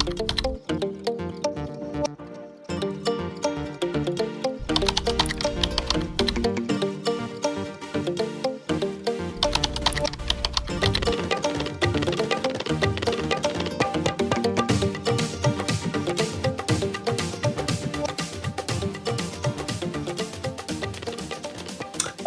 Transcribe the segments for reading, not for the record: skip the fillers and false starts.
All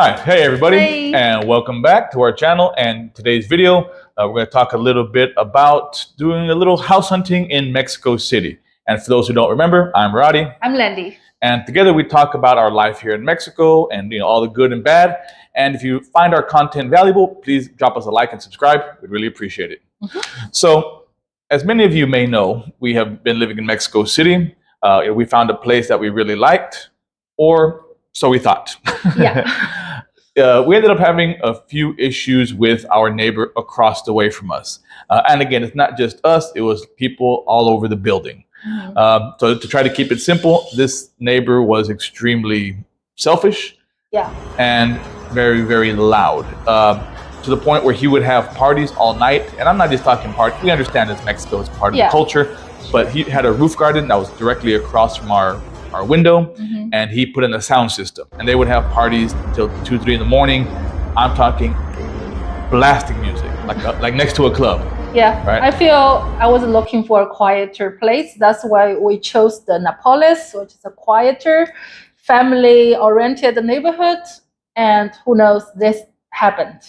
right, hey everybody, Hey. and welcome back to our channel. And today's video, we're going to talk a little bit about doing a little house hunting in Mexico City. And for those who don't remember, I'm Roddy. I'm Landy. And together we talk about our life here in Mexico and all the good and bad. And if you find our content valuable, please drop us a like and subscribe. We'd really appreciate it. Mm-hmm. So, as many of you may know, we have been living in Mexico City. We found a place that we really liked, or so we thought. Yeah. We ended up having a few issues with our neighbor across the way from us. And again, it's not just us, it was people all over the building. Mm-hmm. So to try to keep it simple, this neighbor was extremely selfish and very, very loud. To the point where he would have parties all night. And I'm not just talking parties, we understand that Mexico is part of the culture, but he had a roof garden that was directly across from our window, Mm-hmm. and he put in a sound system, and they would have parties until 2-3 in the morning. I'm talking blasting music, like next to a club. Yeah, right? I feel I was looking for a quieter place. That's why we chose the Napolis, which is a quieter, family-oriented neighborhood. And who knows, this happened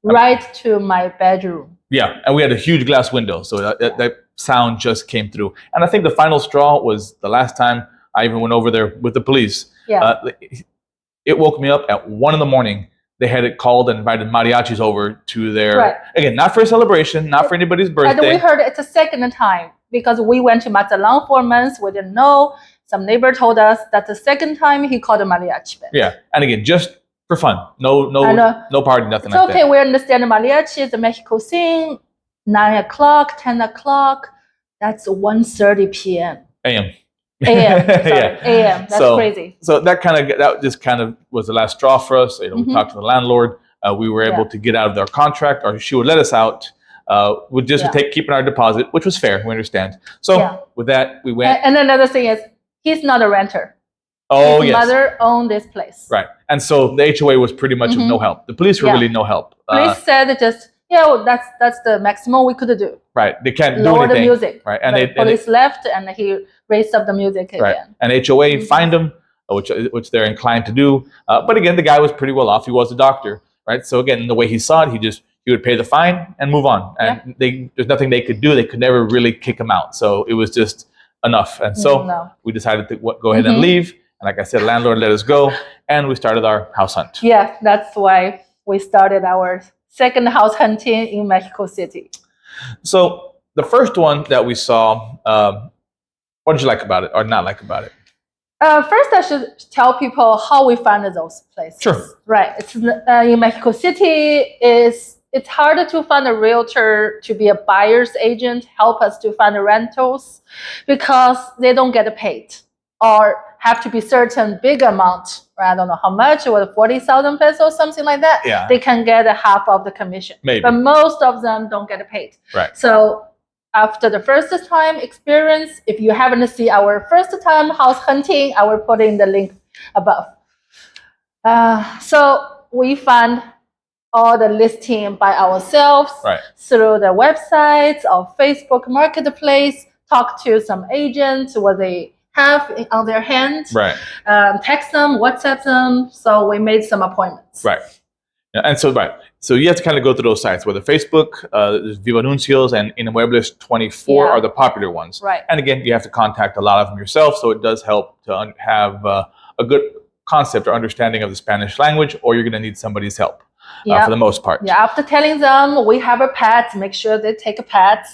right to my bedroom. Yeah, and we had a huge glass window, so that sound just came through. And I think the final straw was the last time I even went over there with the police. Yeah. It woke me up at 1 in the morning. They had it called and invited mariachis over to their, again, not for a celebration, not for anybody's birthday. And we heard it's a second time because we went to Mazatlan for months. We didn't know. Some neighbor told us that the second time he called a mariachi band. Yeah, and again, just for fun. No party, nothing like that. It's okay, we understand the mariachi is a Mexico thing. 9 o'clock, 10 o'clock, that's 1:30 p.m. AM. AM. That's crazy. So that just kind of was the last straw for us. We talked to the landlord. We were able to get out of their contract, or she would let us out. With just keeping our deposit, which was fair. We understand. So with that, we went. And another thing is, he's not a renter. Oh, his mother owned this place. Right, and so the HOA was pretty much of no help. The police were really no help. Police said just that's the maximum we could do. Right, they can't lower do anything. The music. Right, and the police left, and he raised up the music again. Right, and HOA fined him, which they're inclined to do. But again, the guy was pretty well off. He was a doctor, right? So again, the way he saw it, he would pay the fine and move on. And there's nothing they could do. They could never really kick him out. So it was just enough. And so we decided to go ahead and leave. And like I said, landlord let us go, and we started our house hunt. Yeah, that's why we started our second house hunting in Mexico City. So the first one that we saw, what did you like about it or not like about it? First, I should tell people how we found those places. Sure. Right. It's in Mexico City. It's harder to find a realtor to be a buyer's agent, help us to find the rentals, because they don't get paid or have to be certain big amount. I don't know how much, or 40,000 pesos, something like that. Yeah. They can get a half of the commission. Maybe. But most of them don't get paid. Right. So after the first time experience, if you haven't seen our first time house hunting, I will put in the link above. So we found all the listing by ourselves through the websites or Facebook Marketplace, talk to some agents, what they have on their hand, text them, WhatsApp them. So we made some appointments. Right. Yeah, and so you have to kind of go through those sites, whether Facebook, Viva Anuncios, and Inmuebles 24 are the popular ones. Right. And again, you have to contact a lot of them yourself, so it does help to have a good concept or understanding of the Spanish language, or you're going to need somebody's help for the most part. Yeah, after telling them we have a pet, make sure they take a pet.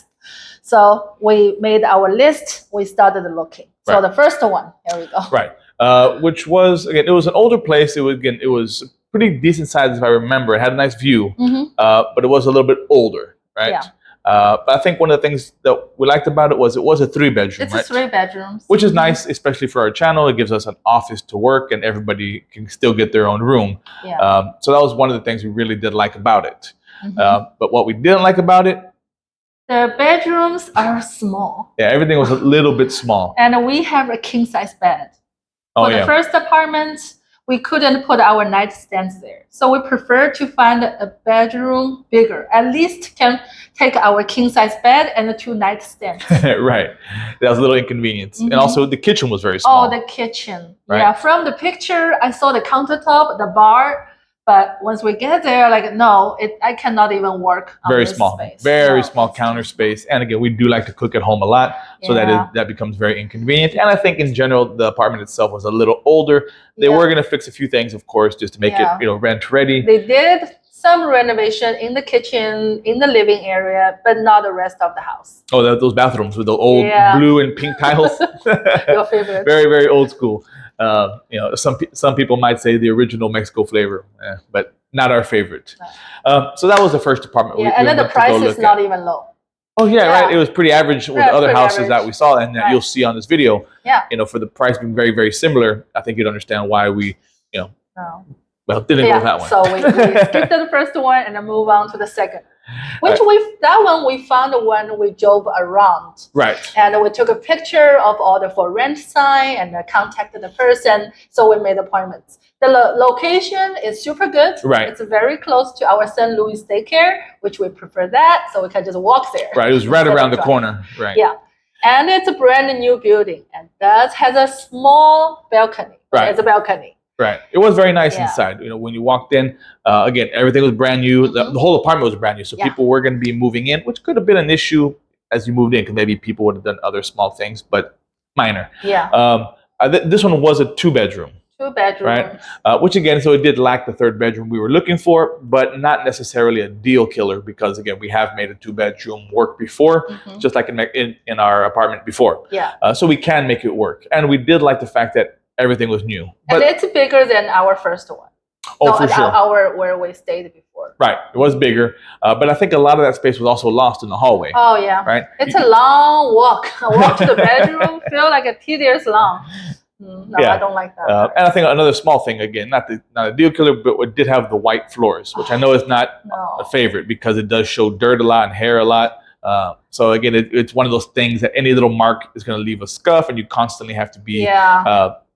So we made our list, we started looking. So the first one, here we go. Right, which was, again, it was an older place. It was pretty decent size, if I remember. It had a nice view, but it was a little bit older, right? Yeah. But I think one of the things that we liked about it was a 3-bedroom, It's 3 bedrooms. Which is nice, especially for our channel. It gives us an office to work, and everybody can still get their own room. Yeah. So that was one of the things we really did like about it. But what we didn't like about it, The bedrooms are small. Yeah, everything was a little bit small. And we have a king size bed. Oh, For the first apartment, we couldn't put our nightstands there. So we prefer to find a bedroom bigger. At least can take our king size bed and the 2 nightstands. Right. That was a little inconvenience. And also the kitchen was very small. Oh, the kitchen. Right? Yeah, from the picture, I saw the countertop, the bar. But once we get there, like, no, I cannot even work on very this small, space. very No, small it's counter too space. And again, we do like to cook at home a lot, so that becomes very inconvenient. And I think in general, the apartment itself was a little older. They were going to fix a few things, of course, just to make it, rent ready. They did some renovation in the kitchen, in the living area, but not the rest of the house. Oh, those bathrooms with the old blue and pink tiles. Your favorite. Very, very old school. Some people might say the original Mexico flavor, but not our favorite. So that was the first apartment. Yeah, and then the price is not even low. Oh yeah, right. It was pretty average with other houses that we saw, and that you'll see on this video. Yeah. For the price being very, very similar, I think you'd understand why we, didn't go with that one. So we skipped the first one and then move on to the second. That one we found when we drove around. Right. And we took a picture of all the for rent sign and contacted the person. So we made appointments. The location is super good. Right. It's very close to our St. Louis daycare, which we prefer that. So we can just walk there. Right. It was right around the corner. Right. Yeah. And it's a brand new building and that has a small balcony. Right. It's a balcony. Right. It was very nice inside. When you walked in, again, everything was brand new. The whole apartment was brand new. So people were going to be moving in, which could have been an issue as you moved in, because maybe people would have done other small things, but minor. Yeah. This one was a 2-bedroom. 2-bedroom. Right. Which again, so it did lack the 3rd bedroom we were looking for, but not necessarily a deal killer, because again, we have made a 2-bedroom work before, just like in our apartment before. Yeah. So we can make it work. And we did like the fact that everything was new. But it's bigger than our first one. Oh, for sure. Our where we stayed before. Right. It was bigger. But I think a lot of that space was also lost in the hallway. Oh, yeah. Right. It's a long walk. A walk to the bedroom feel like a tedious long. No, I don't like that. And I think another small thing, again, not a deal killer, but it did have the white floors, which I know is not a favorite, because it does show dirt a lot and hair a lot. So again, it's one of those things that any little mark is going to leave a scuff, and you constantly have to be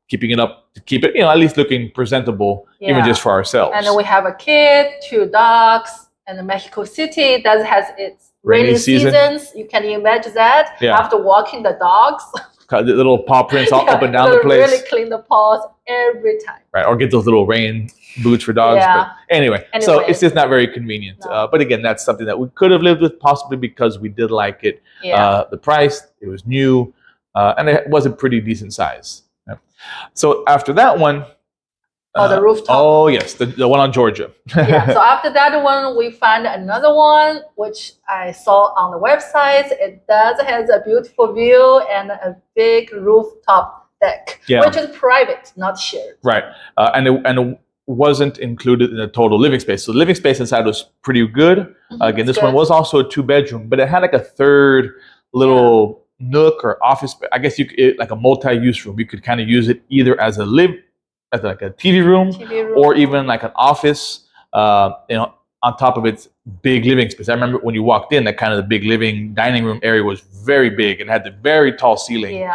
keeping it up to keep it, at least looking presentable, even just for ourselves. And then we have a kid, 2 dogs, and Mexico City has its rainy seasons. You can imagine that after walking the dogs. The little paw prints all up and down the place. Really clean the paws every time. Right, or get those little rain boots for dogs. Yeah. But anyway, so it's just not very convenient. No. But again, that's something that we could have lived with, possibly because we did like it. The price, it was new, and it was a pretty decent size. So after that one, the rooftop. Oh yes, the one on Georgia. So after that one, we found another one which I saw on the website. It does has a beautiful view and a big rooftop deck, which is private, not shared. Right, and it wasn't included in the total living space. So the living space inside was pretty good. Again, this one was also a 2-bedroom, but it had like a 3rd little nook or office. I guess like a multi-use room. You could kind of use it either as a like a TV room, or even like an office, on top of its big living space. I remember when you walked in, that kind of the big living dining room area was very big and had the very tall ceiling.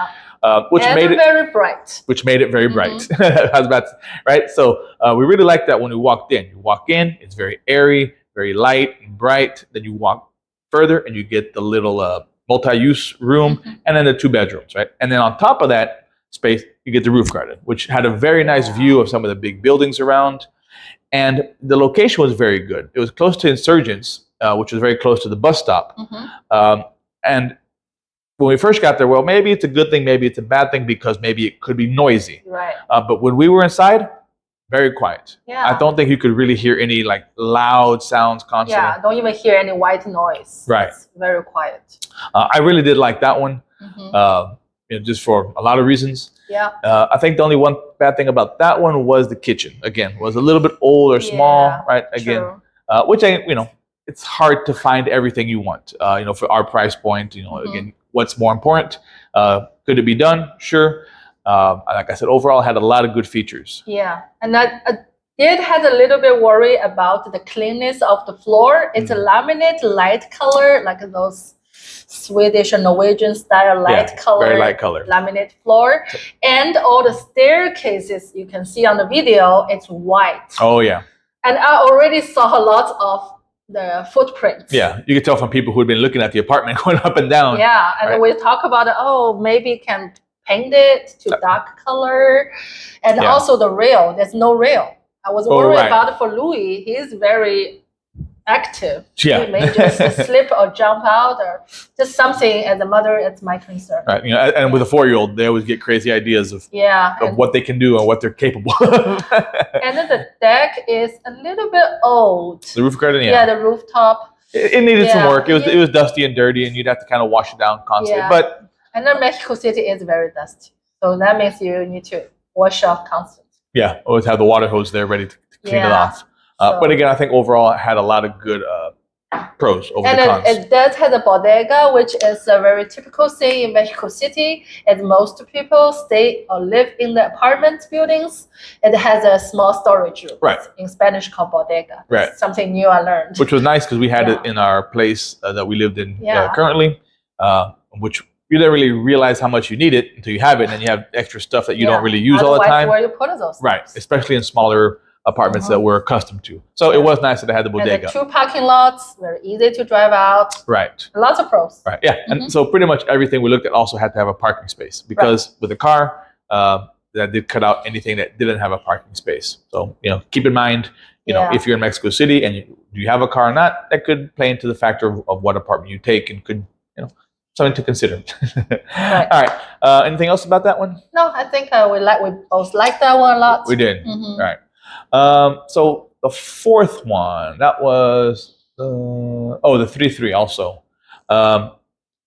Which made it very bright. Which made it very bright. I was about to, right? So we really liked that when we walked in. You walk in, it's very airy, very light and bright. Then you walk further and you get the little multi-use room, and then the 2 bedrooms, right? And then on top of that space, you get the roof garden, which had a very nice view of some of the big buildings around. And the location was very good. It was close to Insurgents, which was very close to the bus stop. And when we first got there, well, maybe it's a good thing, maybe it's a bad thing, because maybe it could be noisy. Right. But when we were inside, very quiet. I don't think you could really hear any like loud sounds constantly. Don't even hear any white noise. Right. It's very quiet. I really did like that one. Just for a lot of reasons. I think the only one bad thing about that one was the kitchen. Again, was a little bit old or small, right? Again, which it's hard to find everything you want. For our price point, again, what's more important? Could it be done? Sure. Like I said, overall, it had a lot of good features. And that did have a little bit worry about the cleanness of the floor. It's a laminate light color, like those Swedish or Norwegian style light color, very light color laminate floor, and all the staircases you can see on the video, it's white. Oh yeah. And I already saw a lot of the footprints. Yeah, you could tell from people who had been looking at the apartment going up and down. Yeah, and we talk about maybe can paint it to dark color, and also the rail. There's no rail. I was worried about it for Louie. He's very active. Yeah. He may just slip or jump out or just something. As a mother, it's my concern. Right. And with a 4-year-old, they always get crazy ideas of what they can do and what they're capable of. And then the deck is a little bit old. The roof garden, yeah, the rooftop. It needed some work. It was dusty and dirty, and you'd have to kind of wash it down constantly. Yeah. And then Mexico City is very dusty, so that means you need to wash off constantly. Yeah, always have the water hose there ready to clean it off. But again, I think overall it had a lot of good pros over the cons. And it does have a bodega, which is a very typical thing in Mexico City. As most people stay or live in the apartment buildings, it has a small storage room. Right. In Spanish called bodega. Right. It's something new I learned. Which was nice because we had it in our place that we lived in currently, which you don't really realize how much you need it until you have it, and you have extra stuff that you don't really use all the time. Where you put those things. Right. Especially in smaller apartments that we're accustomed to. So it was nice that they had the bodega. And the 2 parking lots, very easy to drive out. Right. Lots of pros. Right. Yeah. And so pretty much everything we looked at also had to have a parking space because with a car, that did cut out anything that didn't have a parking space. So, keep in mind, if you're in Mexico City and do you have a car or not, that could play into the factor of what apartment you take and could, something to consider. Right. All right. Anything else about that one? No, I think we both liked that one a lot. We did. All right. So the fourth one, that was the 3-3 also. That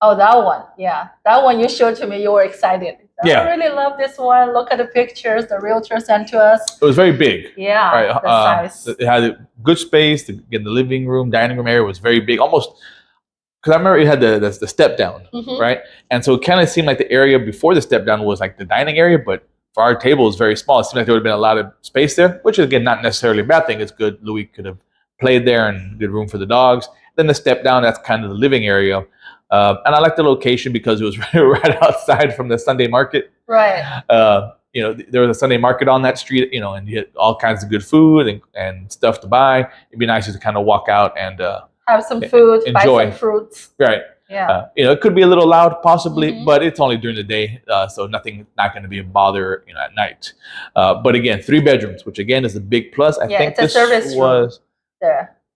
one. Yeah. That one you showed to me, you were excited. I really love this one. Look at the pictures the realtor sent to us. It was very big. Yeah. Right. The size. It had a good space. The living room, dining room area was very big, almost. Because I remember it had the step down, right? And so it kind of seemed like the area before the step down was like the dining area, but for our table, it was very small. It seemed like there would have been a lot of space there, which is, again, not necessarily a bad thing. It's good. Louie could have played there and good room for the dogs. Then the step down, that's kind of the living area. And I like the location because it was right outside from the Sunday market. Right. There was a Sunday market on that street, and you had all kinds of good food and stuff to buy. It'd be nice just to kind of walk out and have some food, enjoy. Buy some fruits. Right. Yeah. It could be a little loud possibly, but it's only during the day. So not going to be a bother, at night. But again, 3 bedrooms, which again is a big plus. I think this was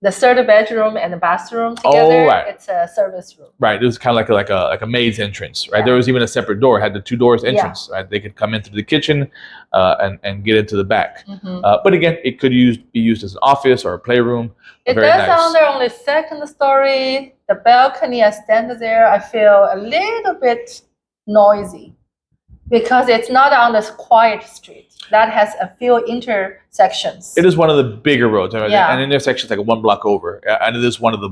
the third bedroom and the bathroom together. Oh, right. It's a service room. Right. It was kind of like a maid's entrance, right? Yeah. There was even a separate door. It had the 2 doors entrance, right? They could come in through the kitchen and get into the back. But again, it could be used as an office or a playroom. It does sound there on the second story. The balcony, I stand there, I feel a little bit noisy because it's not on this quiet street. That has a few intersections. It is one of the bigger roads. Yeah. And intersections like 1 block over. And it is one of the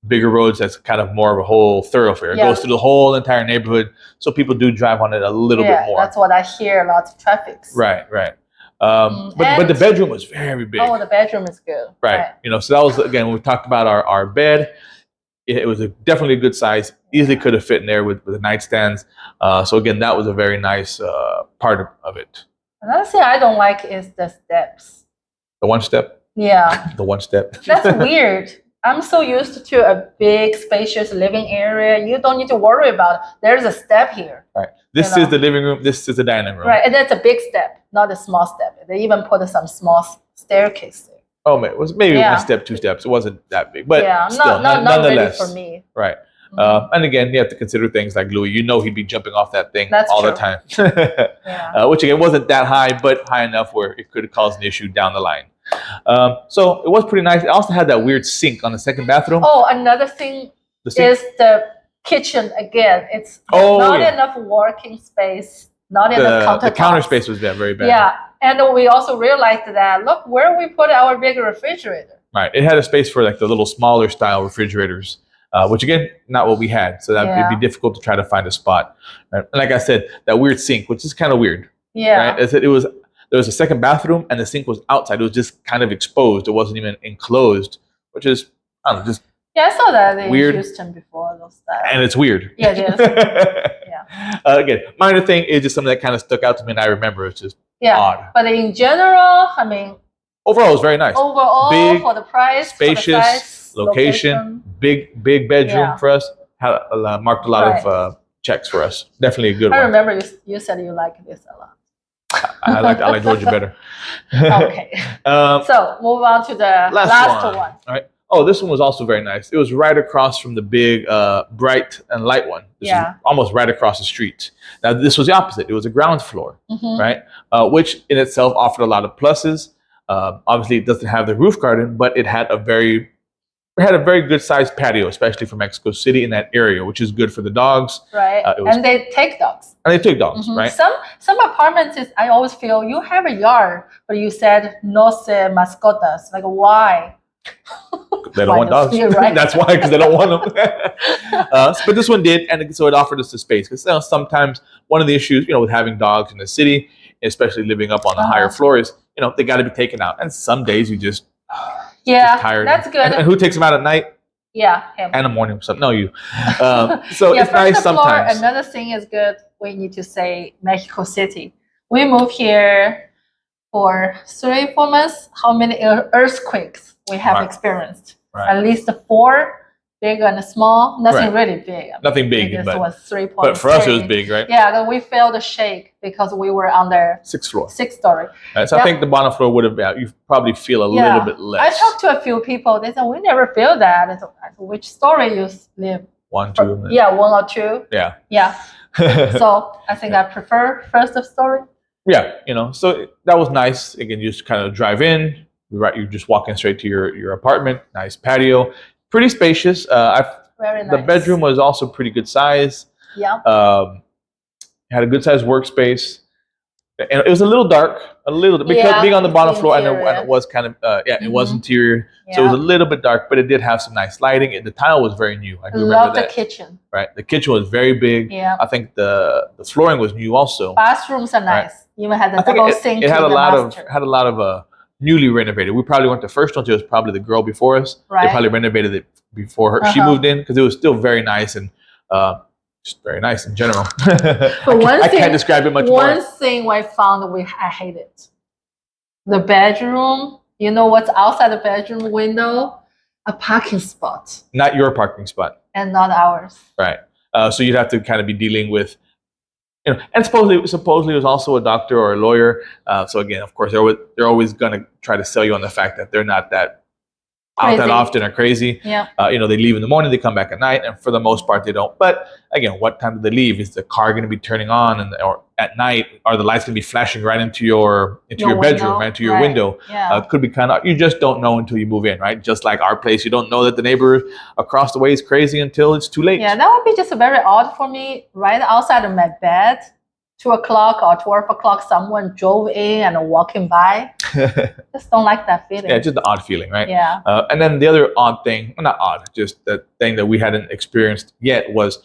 bigger roads that's kind of more of a whole thoroughfare. It goes through the whole entire neighborhood. So people do drive on it a little bit more. That's what I hear, lots of traffic. Right. But the bedroom was very big. Oh, the bedroom is good. Right. So that was, again, when we talked about our bed, it was definitely a good size. Easily could have fit in there with the nightstands. So again, that was a very nice part of it. Another thing I don't like is the steps. The 1 step? Yeah. The 1 step. That's weird. I'm so used to a big, spacious living area. You don't need to worry about it. There's a step here. Right. This is the living room. This is the dining room. Right. And that's a big step, not a small step. They even put some small staircase there. Oh, man. It was maybe 1 step, 2 steps. It wasn't that big. But still, not nonetheless. really for me. Right. And again, you have to consider things like Louie. He'd be jumping off that thing all the time. Which again wasn't that high, but high enough where it could have caused an issue down the line. So it was pretty nice. It also had that weird sink on the second bathroom. Oh, another thing is the kitchen again. It's not enough working space, not enough countertops. The counter space was very bad. Yeah, and we also realized that, look, where we put our big refrigerator. Right. It had a space for like the little smaller style refrigerators. Which again, not what we had. So that it'd be difficult to try to find a spot. Right? And like I said, that weird sink, which is kind of weird. Yeah. Right? There was a second bathroom and the sink was outside. It was just kind of exposed. It wasn't even enclosed, which is, I don't know, just Yeah, I saw that in Weird. Houston before. Those style. And it's weird. Yeah, it is. Yeah. Again, minor thing is just something that kind of stuck out to me, and I remember it's just odd. But in general, I mean, overall, it was very nice. Overall, big, for the price, spacious, for the size, location, big bedroom for us. Had marked a lot of checks for us. Definitely a good one. I remember you said you like this a lot. I like Georgia better. Okay. So move on to the last one. All right. Oh, this one was also very nice. It was right across from the big, bright and light one. This is almost right across the street. Now, this was the opposite. It was a ground floor, right? Which in itself offered a lot of pluses. Obviously, it doesn't have the roof garden, but it had a very good sized patio, especially for Mexico City in that area, which is good for the dogs. Right. And they take dogs. And they take dogs, right? Some apartments, I always feel you have a yard, but you said no se mascotas. Like, why? They don't want dogs. Right? That's why, because they don't want them. But this one did, and so it offered us the space. Because sometimes one of the issues, with having dogs in the city, especially living up on the higher floors, they got to be taken out. And some days you just tired. That's good. And who takes them out at night? Yeah, him. And in the morning or something. No, you. So it's nice sometimes. Another thing is good. We need to say Mexico City. We moved here for 3-4 months. How many earthquakes we have experienced? Right. At least 4, big and small. Nothing really big. Nothing big, it was 3.3. But for us, it was big, right? Yeah, then we felt the shake because we were on the 6th floor. 6th story. Right, so I think the bottom floor would have you probably feel a little bit less. I talked to a few people. They said we never feel that. I said, which story you live? 1, 2. Yeah, 1 or 2. Yeah. Yeah. So I think I prefer first story. Yeah, so that was nice. Again, you just kind of drive in. You're just walking straight to your apartment. Nice patio, pretty spacious. Very nice. The bedroom was also pretty good size. Yeah. Had a good sized workspace, and it was a little dark, because being on the bottom floor, and it was kind of it was interior, so it was a little bit dark, but it did have some nice lighting. The tile was very new. I do remember that. The kitchen. Right, the kitchen was very big. Yeah. I think the flooring was new also. Bathrooms are nice. Right. Even had the double sink. It had a lot of newly renovated. We probably weren't the first ones. It was probably the girl before us. Right. They probably renovated it before her. She moved in, because it was still very nice and just very nice in general. But I can't describe it much more. One thing I found I hate it. The bedroom. You know what's outside the bedroom window? A parking spot. Not your parking spot. And not ours. Right. So you'd have to kind of be dealing with, and supposedly it was also a doctor or a lawyer. So again, of course, they're always going to try to sell you on the fact that they're not that out that often or crazy. Yeah. They leave in the morning, they come back at night, and for the most part they don't. But again, what time do they leave? Is the car going to be turning on, or at night are the lights going to be flashing right into your bedroom, right into your window? Yeah. Could be kind of, you just don't know until you move in, right? Just like our place, you don't know that the neighbor across the way is crazy until it's too late. Yeah, that would be just very odd for me. Right outside of my bed, 2 o'clock or 12 o'clock, someone drove in and walking by. Just don't like that feeling. Yeah, just the odd feeling, right? Yeah. And then the other odd thing, well, not odd, just the thing that we hadn't experienced yet was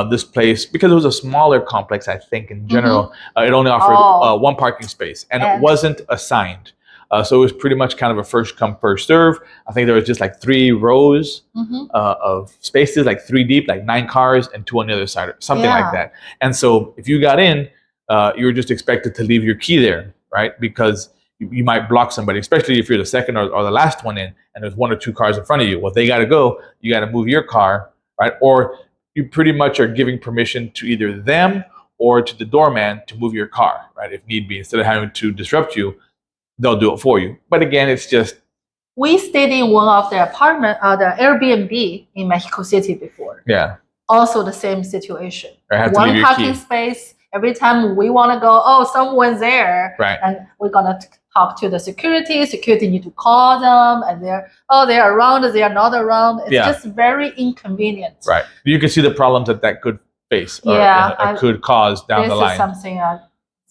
this place, because it was a smaller complex, I think in general, it only offered 1 parking space, and it wasn't assigned. So it was pretty much kind of a first come, first serve. I think there was just like 3 rows of spaces, like 3 deep, like 9 cars and 2 on the other side, or something like that. And so if you got in, you were just expected to leave your key there, right? Because you might block somebody, especially if you're the second or the last one in, and there's 1 or 2 cars in front of you. Well, they got to go. You got to move your car, right? Or you pretty much are giving permission to either them or to the doorman to move your car, right? If need be, instead of having to disrupt you, they'll do it for you. But again, it's just. We stayed in one of the the Airbnb in Mexico City before. Yeah. Also the same situation. 1 parking space. Every time we want to go, someone's there. Right. And we're going to talk to the security. Security need to call them, and they're around, they are not around. It's just very inconvenient. Right. You can see the problems that could face or could cause down the line. This is something I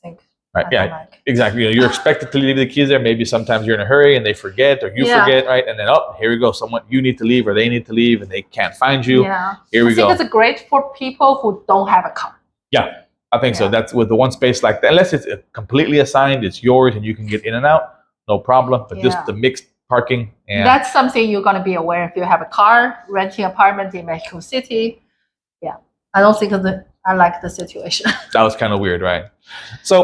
think. Right. Exactly. You're expected to leave the keys there. Maybe sometimes you're in a hurry and they forget, or you forget, right? And then here we go. You need to leave, or they need to leave, and they can't find you. Yeah. Here we go. I think it's great for people who don't have a car. Yeah. I think so. That's with the 1 space like that. Unless it's completely assigned, it's yours and you can get in and out, no problem. But just the mixed parking. And that's something you're going to be aware if you have a car, renting apartment in Mexico City. Yeah, I don't think I like the situation. that was kind of weird, right? So,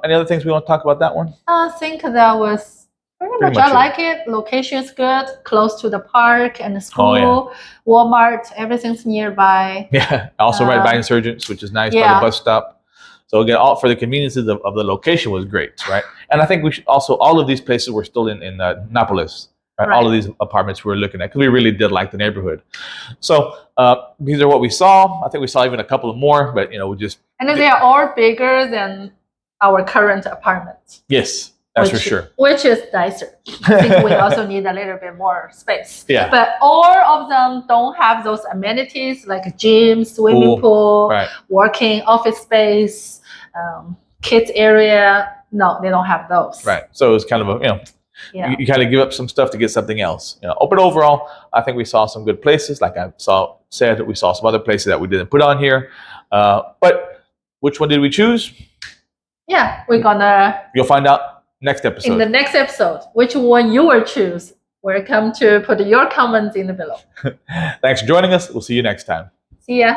any other things we want to talk about that one? I think that was pretty much I like it. Location is good, close to the park and the school, Walmart, everything's nearby. Yeah, also right by Insurgents, which is nice by the bus stop. So again, all for the conveniences of the location was great, right? And I think we should also, all of these places were still in Annapolis, right? All of these apartments we were looking at, because we really did like the neighborhood. So these are what we saw. I think we saw even a couple of more, but we just... And they are all bigger than our current apartment. Yes, that's for sure. Which is nicer. I think we also need a little bit more space. Yeah. But all of them don't have those amenities like a gym, swimming pool, working office space, kids area. No, they don't have those. Right. So it's kind of a, you kind of give up some stuff to get something else. But overall, I think we saw some good places. Like I said, we saw some other places that we didn't put on here. But which one did we choose? Yeah, we're gonna... You'll find out next episode. In the next episode, which one you will choose. Welcome to put your comments in the below. Thanks for joining us. We'll see you next time. See ya.